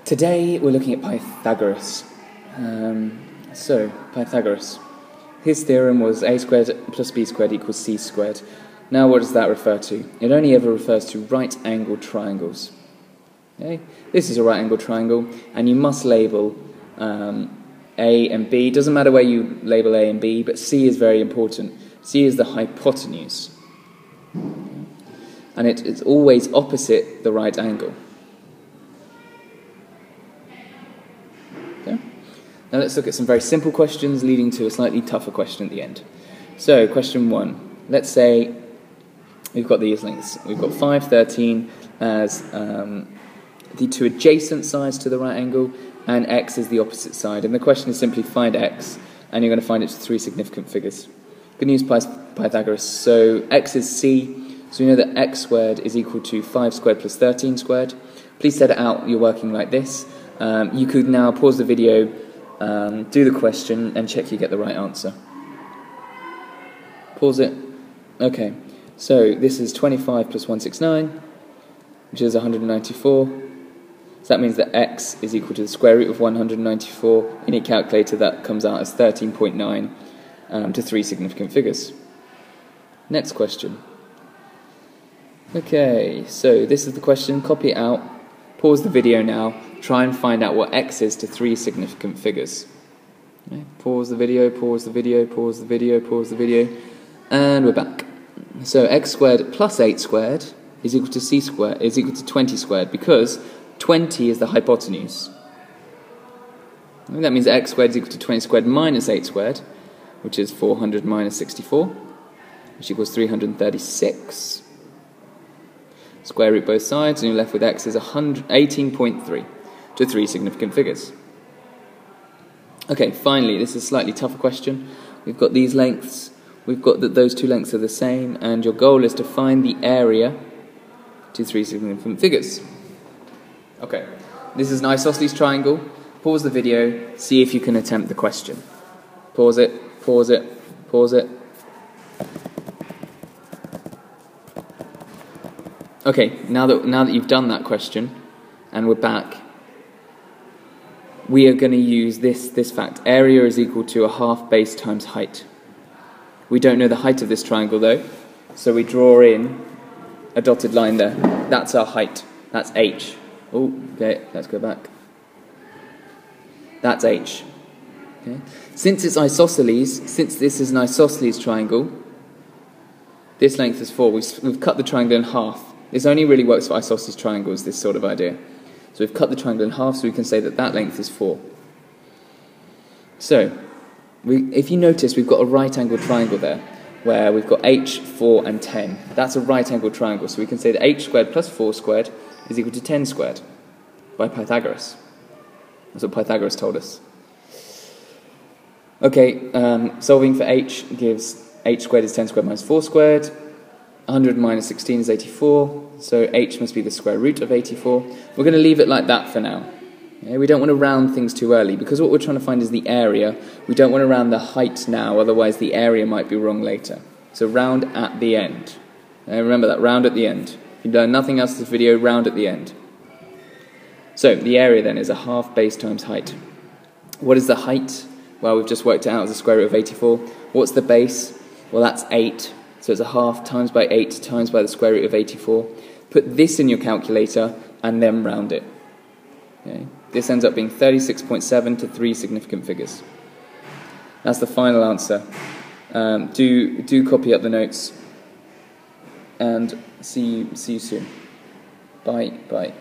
Today we're looking at Pythagoras. Pythagoras. His theorem was a squared plus b squared equals c squared. Now what does that refer to? It only ever refers to right-angled triangles. Okay? This is a right-angled triangle, and you must label A and B. It doesn't matter where you label A and B, but C is very important. C is the hypotenuse. And it's always opposite the right angle. Okay? Now let's look at some very simple questions leading to a slightly tougher question at the end. So, question 1. Let's say we've got these lengths. We've got 5, 13 as the two adjacent sides to the right angle, and x is the opposite side. And the question is simply find x, and you're going to find its three significant figures. Good news, Pythagoras. So x is c, so we know that x squared is equal to 5 squared plus 13 squared. Please set it out, you're working like this. You could now pause the video, do the question, and check you get the right answer. Pause it. Okay, so this is 25 plus 169, which is 194. So that means that x is equal to the square root of 194. In a calculator, that comes out as 13.9 to three significant figures. Next question. Okay, so this is the question. Copy it out. Pause the video now. Try and find out what x is to three significant figures. Okay, pause the video, pause the video, pause the video, pause the video. And we're back. So x squared plus 8 squared is equal to c squared, is equal to 20 squared, because 20 is the hypotenuse. And that means x squared is equal to 20 squared minus 8 squared, which is 400 minus 64, which equals 336. Square root both sides, and you're left with x is 18.3 to three significant figures. Okay, finally, this is a slightly tougher question. We've got these lengths. We've got that those two lengths are the same, and your goal is to find the area to three significant figures. Okay, this is an isosceles triangle. Pause the video, see if you can attempt the question. Pause it, pause it, pause it. Okay, now that you've done that question, and we're back, we are going to use this fact. Area is equal to a half base times height. We don't know the height of this triangle though, so we draw in a dotted line there. That's our height. That's h. Oh, okay, let's go back. That's h. Okay. Since it's isosceles, since this is an isosceles triangle, this length is 4. We've cut the triangle in half. This only really works for isosceles triangles, this sort of idea. So we've cut the triangle in half, so we can say that that length is 4. So, if you notice, we've got a right-angled triangle there, where we've got h, 4, and 10. That's a right-angled triangle, so we can say that h squared plus 4 squared is equal to 10 squared by Pythagoras. That's what Pythagoras told us. Okay, solving for h gives h squared is 10 squared minus 4 squared. 100 minus 16 is 84, so h must be the square root of 84. We're going to leave it like that for now. Okay, we don't want to round things too early, because what we're trying to find is the area. We don't want to round the height now, otherwise the area might be wrong later. So round at the end. Remember that, round at the end. If you've done nothing else in this video, round at the end. So the area then is a half base times height. What is the height? Well, we've just worked it out as the square root of 84. What's the base? Well, that's 8. So it's a half times by 8 times by the square root of 84. Put this in your calculator and then round it. Okay. This ends up being 36.7 to three significant figures. That's the final answer. Do copy up the notes, and see you soon. Bye.